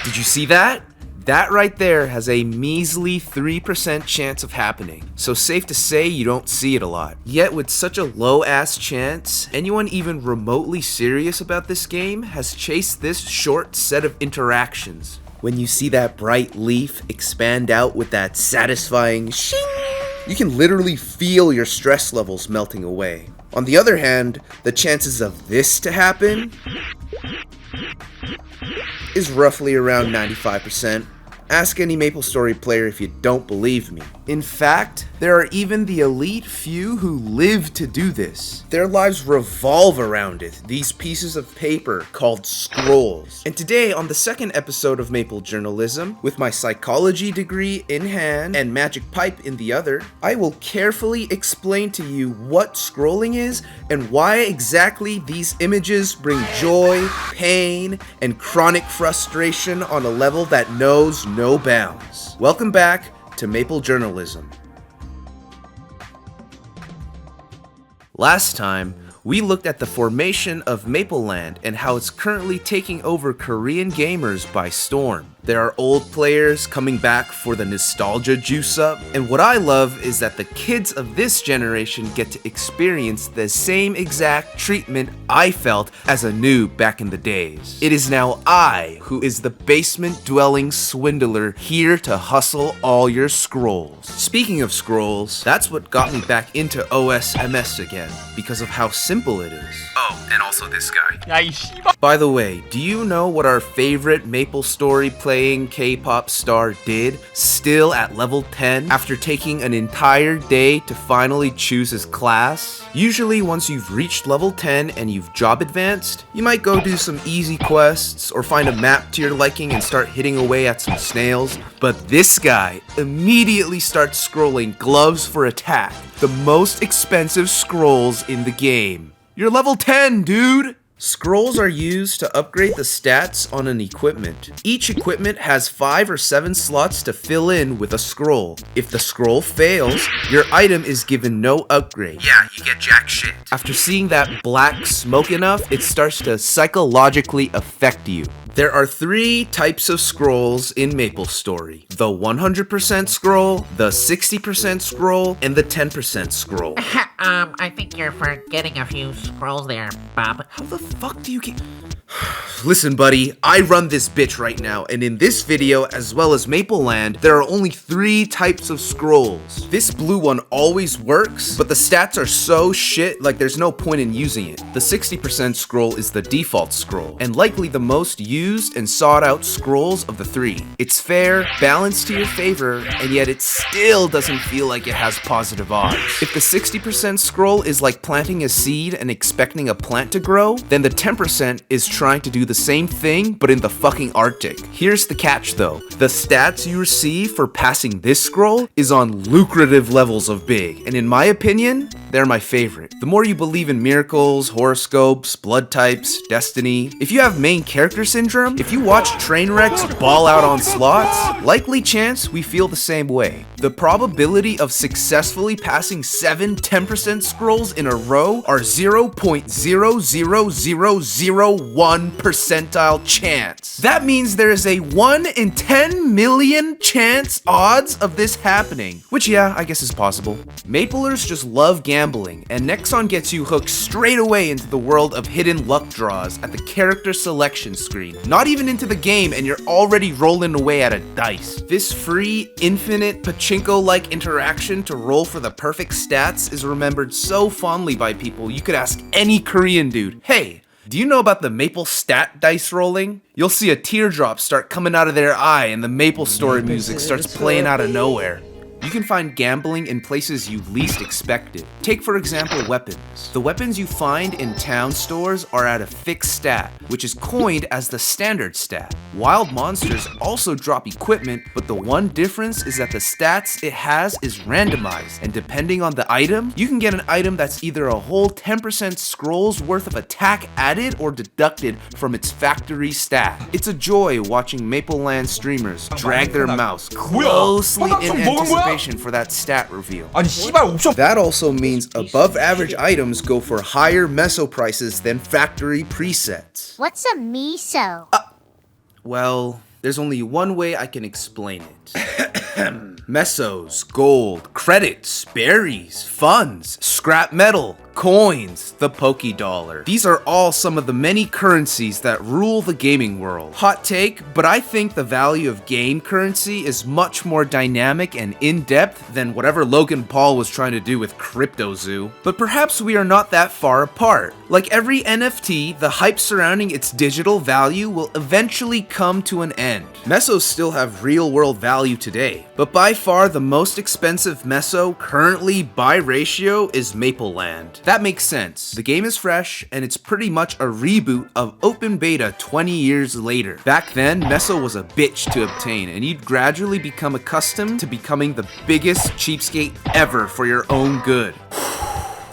Did you see that? That right there has a measly 3% chance of happening, so safe to say you don't see it a lot. Yet with such a low ass chance, anyone even remotely serious about this game has chased this short set of interactions. When you see that bright leaf expand out with that satisfying shing, you can literally feel your stress levels melting away. On the other hand, the chances of this to happen is roughly around 95%. Ask any MapleStory player if you don't believe me. In fact, there are even the elite few who live to do this. Their lives revolve around it, these pieces of paper called scrolls. And today, on the second episode of Maple Journalism, with my psychology degree in hand and magic pipe in the other, I will carefully explain to you what scrolling is and why exactly these images bring joy, pain, and chronic frustration on a level that knows no bounds. Welcome back to Maple Journalism. Last time, we looked at the formation of Mapleland and how it's currently taking over Korean gamers by storm. There are old players coming back for the nostalgia juice up, and what I love is that the kids of this generation get to experience the same exact treatment I felt as a noob back in the days. It is now I who is the basement-dwelling swindler here to hustle all your scrolls. Speaking of scrolls, that's what got me back into OSMS again, because of how simple it is. Oh, and also this guy. By the way, do you know what our favorite MapleStory playing K-pop star did, still at level 10, after taking an entire day to finally choose his class? Usually once you've reached level 10 and you've job advanced, you might go do some easy quests or find a map to your liking and start hitting away at some snails, but this guy immediately starts scrolling gloves for attack, the most expensive scrolls in the game. You're level 10, dude! Scrolls are used to upgrade the stats on an equipment. Each equipment has 5 or 7 slots to fill in with a scroll. If the scroll fails, your item is given no upgrade. Yeah, you get jack shit. After seeing that black smoke enough, it starts to psychologically affect you. There are 3 types of scrolls in MapleStory. The 100% scroll, the 60% scroll, and the 10% scroll. I think you're forgetting a few scrolls there, Bob. How the fuck do you get... Listen, buddy, I run this bitch right now, and in this video, as well as Mapleland, there are only 3 types of scrolls. This blue one always works, but the stats are so shit, like there's no point in using it. The 60% scroll is the default scroll, and likely the most used and sought out scrolls of the 3. It's fair, balanced to your favor, and yet it still doesn't feel like it has positive odds. If the 60% scroll is like planting a seed and expecting a plant to grow, then the 10% is trying to do the same thing, but in the fucking Arctic. Here's the catch though. The stats you receive for passing this scroll is on lucrative levels of big, and in my opinion, they're my favorite. The more you believe in miracles, horoscopes, blood types, destiny, if you have main character syndrome, if you watch train wrecks ball out on slots, likely chance we feel the same way. The probability of successfully passing 7 10% scrolls in a row are 0.00001 percentile chance. That means there is a 1 in 10 million chance odds of this happening, which yeah, I guess is possible. Maplers just love gambling, and Nexon gets you hooked straight away into the world of hidden luck draws at the character selection screen. Not even into the game and you're already rolling away at a dice. This free, infinite, pachinko-like interaction to roll for the perfect stats is remembered so fondly by people you could ask any Korean dude, hey, do you know about the maple stat dice rolling? You'll see a teardrop start coming out of their eye and the MapleStory music starts playing out of nowhere. You can find gambling in places you least expect it. Take for example weapons. The weapons you find in town stores are at a fixed stat, which is coined as the standard stat. Wild monsters also drop equipment, but the one difference is that the stats it has is randomized, and depending on the item, you can get an item that's either a whole 10% scrolls worth of attack added or deducted from its factory stat. It's a joy watching Mapleland streamers drag their mouse closely in anticipation for that stat reveal. That also means above average items go for higher Meso prices than factory presets. What's a Meso? Well, There's only one way I can explain it. Mesos, gold, credits, berries, funds, scrap metal, coins, the Poke Dollar. These are all some of the many currencies that rule the gaming world. Hot take, but I think the value of game currency is much more dynamic and in-depth than whatever Logan Paul was trying to do with CryptoZoo. But perhaps we are not that far apart. Like every NFT, the hype surrounding its digital value will eventually come to an end. Mesos still have real-world value today, but by far the most expensive Meso currently by ratio is Mapleland. That makes sense. The game is fresh, and it's pretty much a reboot of open beta 20 years later. Back then, Meso was a bitch to obtain, and you'd gradually become accustomed to becoming the biggest cheapskate ever for your own good.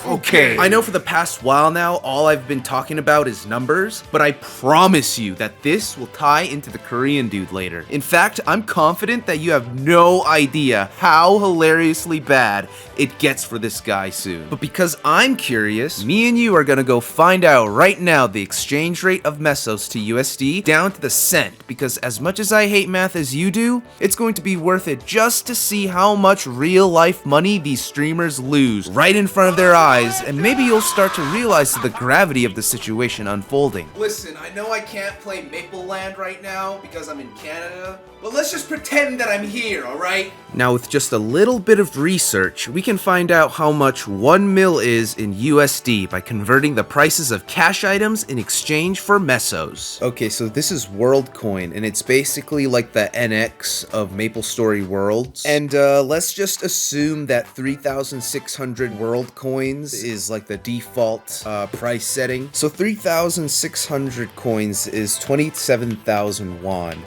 Okay, I know for the past while now, all I've been talking about is numbers, but I promise you that this will tie into the Korean dude later. In fact, I'm confident that you have no idea how hilariously bad it gets for this guy soon. But because I'm curious, me and you are gonna go find out right now the exchange rate of Mesos to USD down to the cent, because as much as I hate math as you do, it's going to be worth it just to see how much real life money these streamers lose right in front of their eyes. And maybe you'll start to realize the gravity of the situation unfolding. Listen, I know I can't play Mapleland right now because I'm in Canada, but let's just pretend that I'm here, alright? Now with just a little bit of research, we can find out how much 1 mil is in USD by converting the prices of cash items in exchange for Mesos. Okay, so this is WorldCoin, and it's basically like the NX of MapleStory Worlds. And let's just assume that 3,600 WorldCoins is like the default price setting. So 3,600 coins is 27,000 won.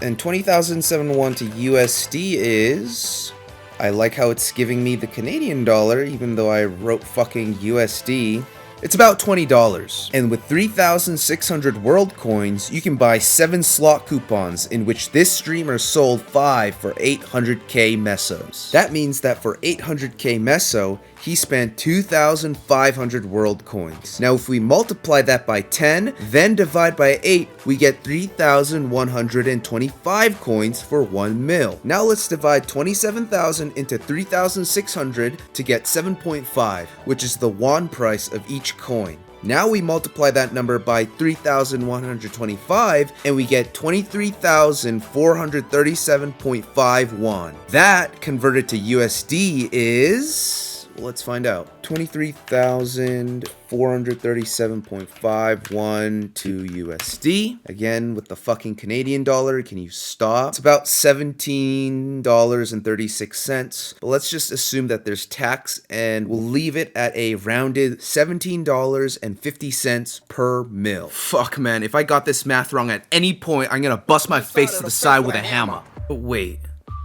And 20,007 won to USD is... I like how it's giving me the Canadian dollar, even though I wrote fucking USD. It's about $20. And with 3,600 world coins, you can buy 7 slot coupons, in which this streamer sold 5 for 800k Mesos. That means that for 800k Meso, he spent 2,500 world coins. Now if we multiply that by 10, then divide by 8, we get 3,125 coins for 1 mil. Now let's divide 27,000 into 3,600 to get 7.5, which is the won price of each coin. Now we multiply that number by 3,125 and we get 23,437.5 won. That converted to USD is... let's find out. 23,437.51 to USD. Again, with the fucking Canadian dollar, can you stop? It's about $17.36. But let's just assume that there's tax and we'll leave it at a rounded $17.50 per mil. Fuck, man. If I got this math wrong at any point, I'm gonna bust my face to the side with a hammer. But wait,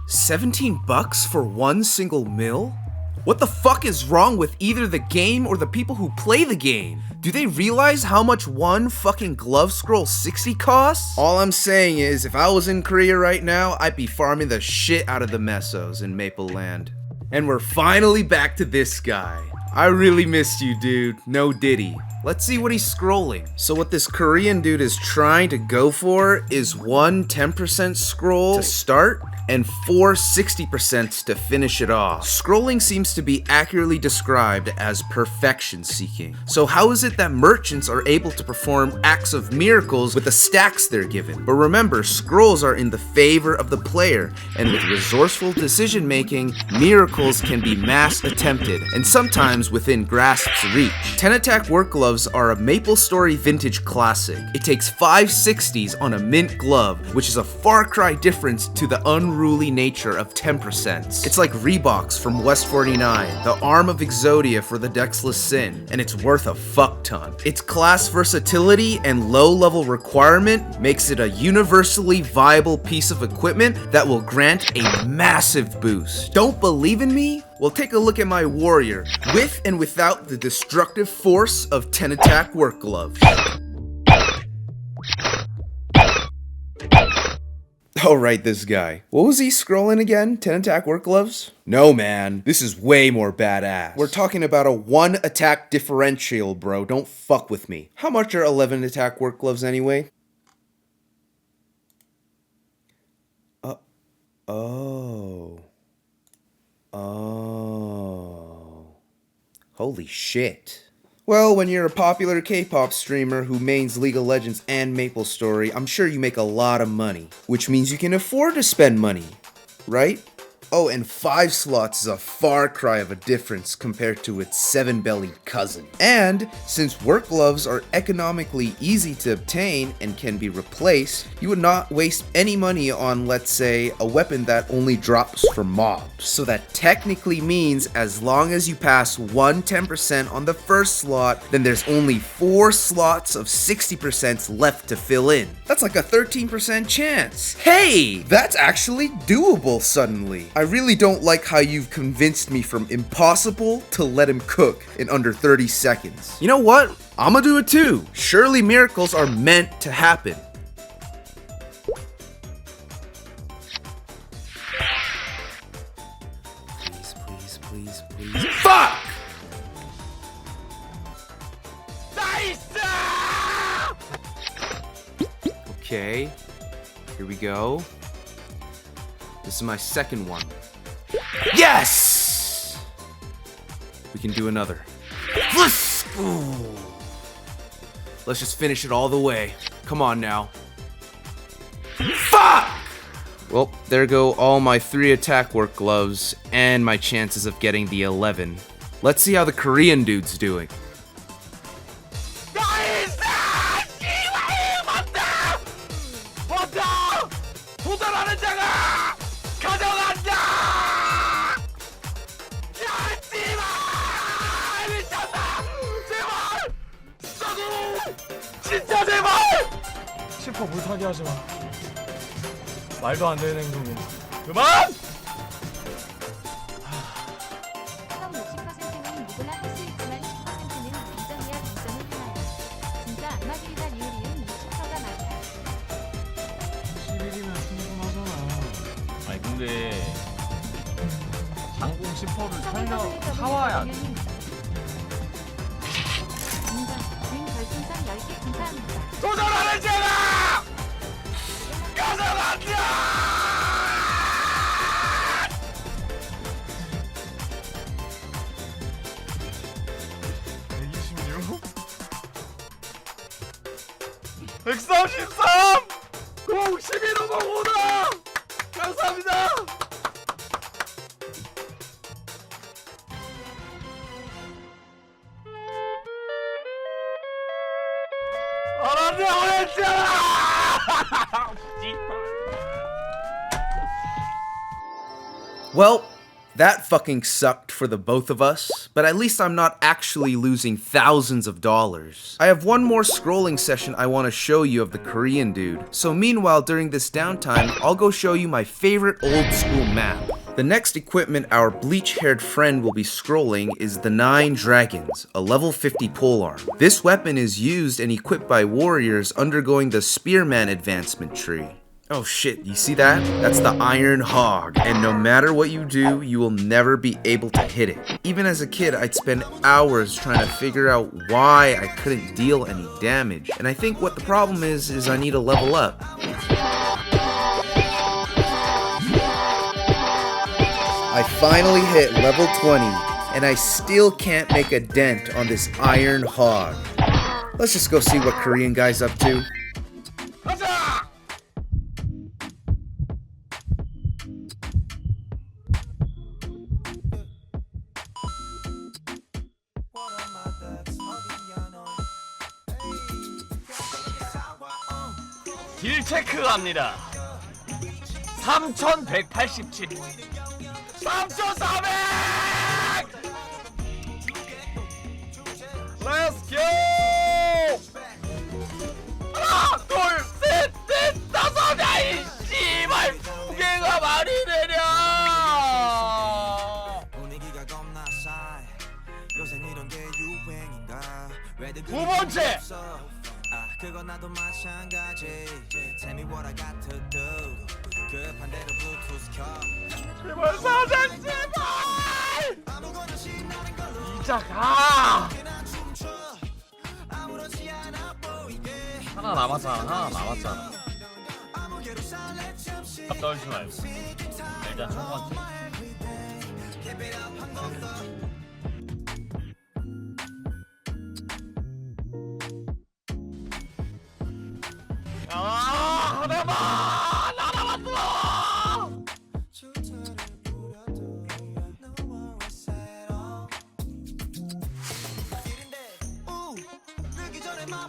17 bucks for one single mil? What the fuck is wrong with either the game or the people who play the game? Do they realize how much one fucking glove scroll 60 costs? All I'm saying is, if I was in Korea right now, I'd be farming the shit out of the Mesos in Mapleland. And we're finally back to this guy. I really missed you, dude. No diddy. Let's see what he's scrolling. So what this Korean dude is trying to go for is one 10% scroll to start and 4 60% to finish it off. Scrolling seems to be accurately described as perfection seeking. So how is it that merchants are able to perform acts of miracles with the stacks they're given? But remember, scrolls are in the favor of the player, and with resourceful decision making, miracles can be mass attempted, and sometimes within grasp's reach. 10 attack work gloves are a MapleStory vintage classic. It takes 5 60s on a mint glove, which is a far cry difference to the unruly nature of 10%. It's like Reeboks from West 49, the arm of Exodia for the Dexless Sin, and it's worth a fuck ton. Its class versatility and low level requirement makes it a universally viable piece of equipment that will grant a massive boost. Don't believe in me? Well, take a look at my warrior, with and without the destructive force of 10 attack work gloves. Alright, this guy. What was he scrolling again? 10 attack work gloves? No, man. This is way more badass. We're talking about a 1 attack differential, bro. Don't fuck with me. How much are 11 attack work gloves anyway? Oh. Oh. Holy shit. Well, when you're a popular K-pop streamer who mains League of Legends and maplestory, I'm sure you make a lot of money, which means you can afford to spend money, right? Oh, and 5 slots is a far cry of a difference compared to its 7-bellied cousin. And since work gloves are economically easy to obtain and can be replaced, you would not waste any money on, let's say, a weapon that only drops for mobs. So that technically means as long as you pass 10% on the first slot, then there's only 4 slots of 60% left to fill in. That's like a 13% chance. Hey, that's actually doable suddenly. I really don't like how you've convinced me from impossible to let him cook in under 30 seconds. You know what? I'ma do it too. Surely miracles are meant to happen. Please, please, please, please. Fuck! Okay, here we go. This is my second one. Yes! We can do another. Let's just finish it all the way. Come on now. Fuck! Well, there go all my 3 attack work gloves and my chances of getting the 11. Let's see how the Korean dude's doing. 진짜 제발! 10% 불타게 하지 마. 말도 안 되는 행동이야. 그만! 성 60%는 누구나 할 수 있지만 10%는 감정이야 감정을 하나야. 진짜 안마들이다 리을이은 60%가 맞아. 11이면 충분하잖아. 아니 근데 장공 10%를 사와야 돼. 별풍선 10개 감사합니다. 도전하는 자가! 가져간다! 126? 133! 1155다! 감사합니다! Well, that fucking sucked for the both of us, but at least I'm not actually losing thousands of dollars. I have one more scrolling session I want to show you of the Korean dude, so meanwhile during this downtime, I'll go show you my favorite old school map. The next equipment our bleach-haired friend will be scrolling is the 9 Dragons, a level 50 polearm. This weapon is used and equipped by warriors undergoing the Spearman advancement tree. Oh shit, you see that? That's the Iron Hog, and no matter what you do, you will never be able to hit it. Even as a kid, I'd spend hours trying to figure out why I couldn't deal any damage. And I think what the problem is I need to level up. I finally hit level 20, and I still can't make a dent on this Iron Hog. Let's just go see what Korean guy's up to. 길 체크합니다. 3187 3400 Let's go! 하나 둘셋넷 다섯 야이 씨발 두 개가 말이 되냐 두 번째 그건 나도 마찬가지 Tell me what I got to do 급한 대로 블루투스 켜 제발 사장 제발 이자 가 하나 남았잖아 하나 남았잖아 떨지 말고 일단 첫 번째.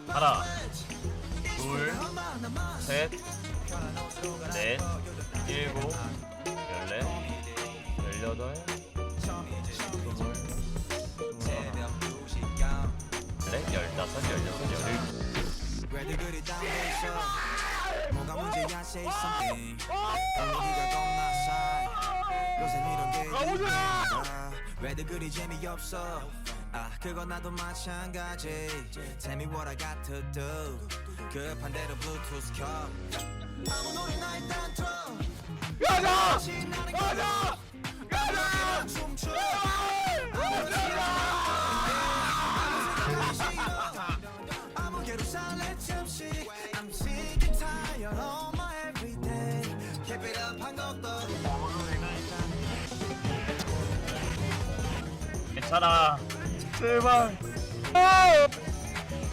하나, 둘, 셋, 넷, 일곱, 열넷, 열여덟, 스물, 스물넷, 열다섯, 열여섯, 열일곱. 왜들 그리 다운돼 있어 뭐가 문제야 say something 분위기가 겁나 싸 요새 이런 게 있다 왜들 그리 재미없어 아 그건 나도 마찬가지 Tell me what I got to do 급한 대로 블루투스 켜 아무 노래나 일단 틀어 가자! 가자! 가자! 춤춰 아무 아무개로 살래 잠시 I'm sick and tired of my everyday Keep it up 한 것도 괜찮아. 제발.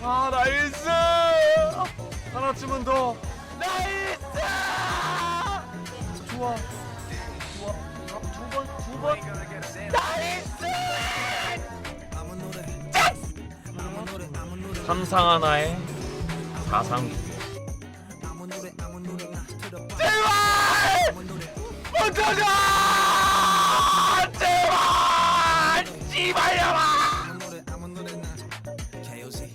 아 나이스. 하나쯤은 더. 나이스. 좋아. 좋아. 두 번. 나이스. 아무 노래 아무 노래 아무 노래 삼상 하나에 사상 두 개. 아무 노래 나 들어봐 제발. 아무 노래 멈춰줘. 제발. 씨발려라. 아무 노래 나 KOC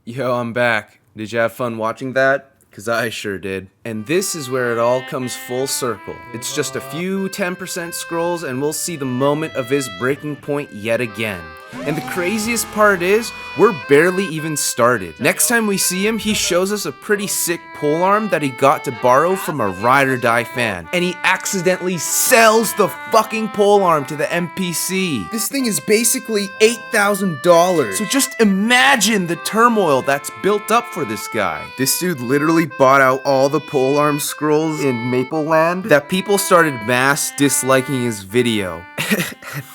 Yo, I'm back. Did you have fun watching that? Cause I sure did. And this is where it all comes full circle. It's just a few 10% scrolls and we'll see the moment of his breaking point yet again. And the craziest part is, we're barely even started. Next time we see him, he shows us a pretty sick polearm that he got to borrow from a ride or die fan. And he accidentally sells the fucking polearm to the NPC. This thing is basically $8,000. So just imagine the turmoil that's built up for this guy. This dude literally bought out all the polearm scrolls in Mapleland that people started mass disliking his video.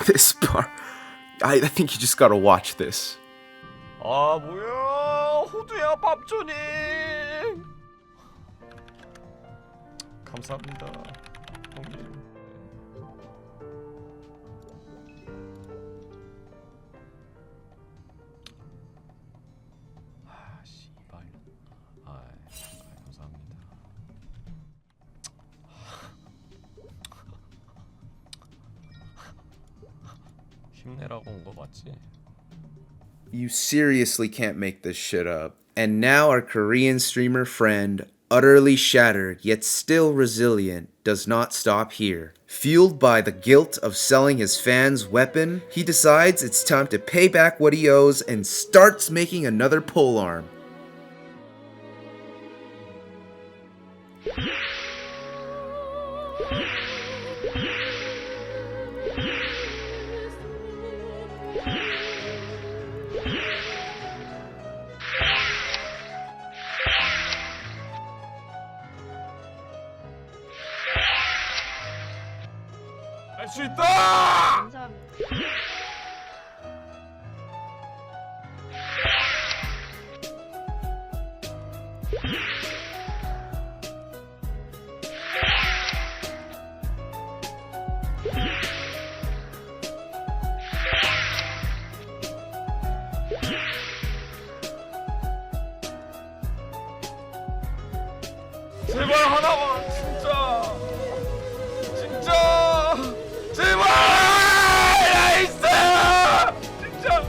This part. I think you just gotta watch this. 아 뭐야 호두야 밥주님 감사합니다 형님. 아 씨발 감사합니다. 힘내라고 온 거 맞지? You seriously can't make this shit up. And now our Korean streamer friend, utterly shattered yet still resilient, does not stop here. Fueled by the guilt of selling his fans' weapon, he decides it's time to pay back what he owes and starts making another polearm. 할 수 있다! 감사합니다. 제발 하나만 진짜 제발 나이스 진짜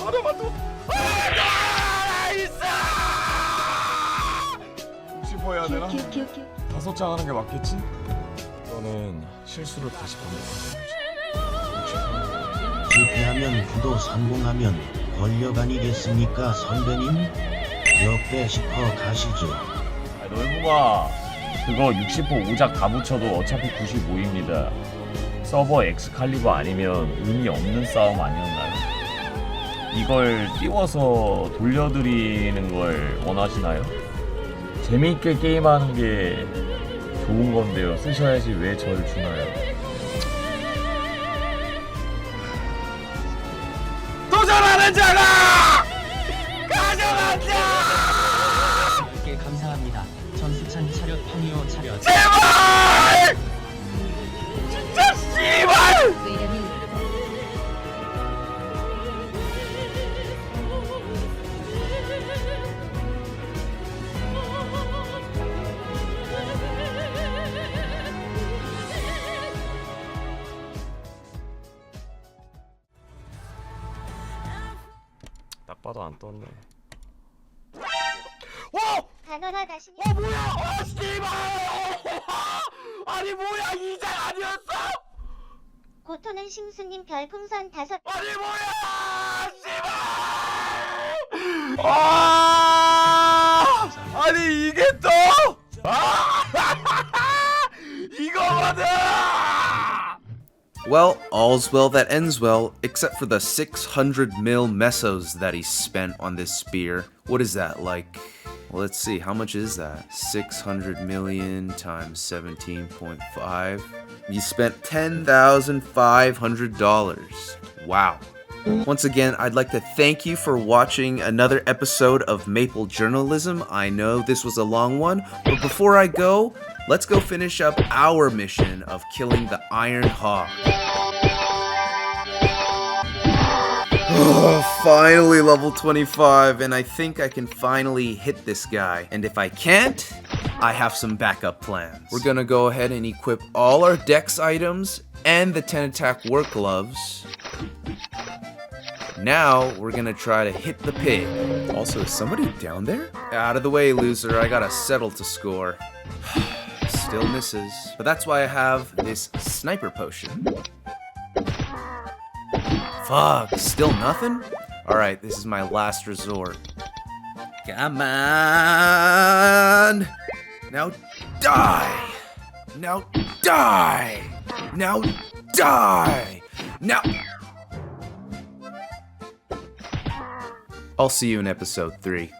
하나만 더 나이스 60% 해야 되나? 다섯 장 하는 게 맞겠지? 너는 실수를 다시 반복한다. 실패하면 구도 성공하면 권력 아니겠습니까 선배님? 역대 10% 가시죠. 놀부가 그거 60% 오작 다 붙여도 어차피 95입니다. 서버 엑스칼리버 아니면 의미 없는 싸움 아니었나요? 이걸 띄워서 돌려드리는 걸 원하시나요? 재미있게 게임하는 게 좋은 건데요. 쓰셔야지 왜 절 주나요? 도전하는 자가 가져간다! 께 감사합니다. 전수찬 차렷 황이요 차렷. 제발! 진짜 씨발! 딱 봐도 안 떴네. 단어나 다시니 뭐야? 씨발! 아니 뭐야? 이제 아니었어? 고토는 심수님 별풍선 5. 아니 뭐야! 씨발! 아니 이게 또? 이거거든! Well, all's well that ends well, except for the 600 mil Mesos that he spent on this spear. What is that, like? Well, let's see, how much is that? 600 million times 17.5. You spent $10,500. Wow. Once again, I'd like to thank you for watching another episode of Maple Journalism. I know this was a long one, but before I go, let's go finish up our mission of killing the Iron Hawk. Finally level 25, and I think I can finally hit this guy. And if I can't, I have some backup plans. We're gonna go ahead and equip all our dex items and the 10 attack work gloves. Now, we're gonna try to hit the pig. Also, is somebody down there? Out of the way, loser, I gotta settle to score. Still misses. But that's why I have this sniper potion. Fuck, still nothing? Alright, this is my last resort. Come on! Now die! Now die! Now die! Now... I'll see you in episode 3.